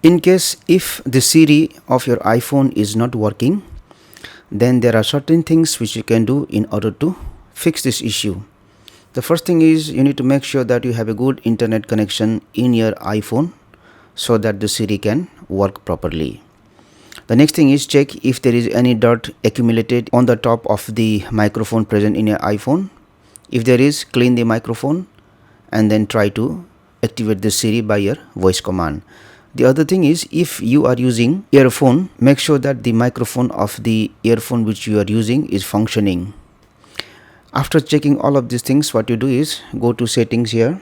In case if the Siri of your iPhone is not working, then there are certain things which you can do in order to fix this issue. The first thing is you need to make sure that you have a good internet connection in your iPhone so that the Siri can work properly. The next thing is check if there is any dirt accumulated on the top of the microphone present in your iPhone. If there is, clean the microphone and then try to activate the Siri by your voice command. The other thing is, if you are using earphone, make sure that the microphone of the earphone which you are using is functioning. After checking all of these things, what you do is go to settings here,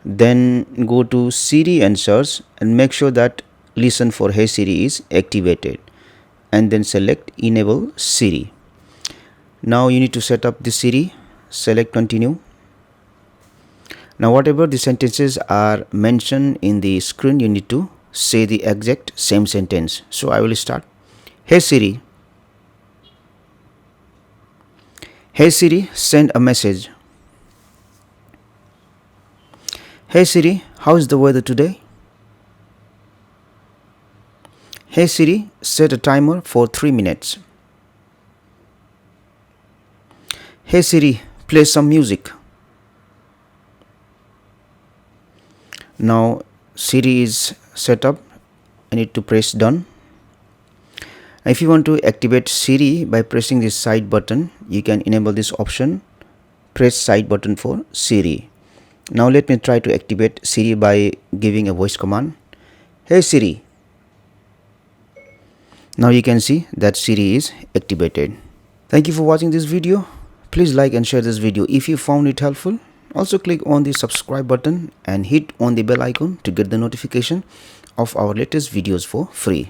then go to Siri and search and make sure that listen for Hey Siri is activated, and then select enable Siri. Now you need to set up the Siri, select continue. Now whatever the sentences are mentioned in the screen, you need to say the exact same sentence. So I will start. Hey Siri. Hey Siri, send a message. Hey Siri, how is the weather today? Hey Siri, set a timer for 3 minutes. Hey Siri, play some music. Now Siri is set up. I need to press done. If you want to activate Siri by pressing this side button, you can enable this option. Press side button for Siri. Now let me try to activate Siri by giving a voice command. Hey Siri. Now you can see that Siri is activated. Thank you for watching this video. Please like and share this video if you found it helpful. Also click on the subscribe button and hit on the bell icon to get the notification of our latest videos for free.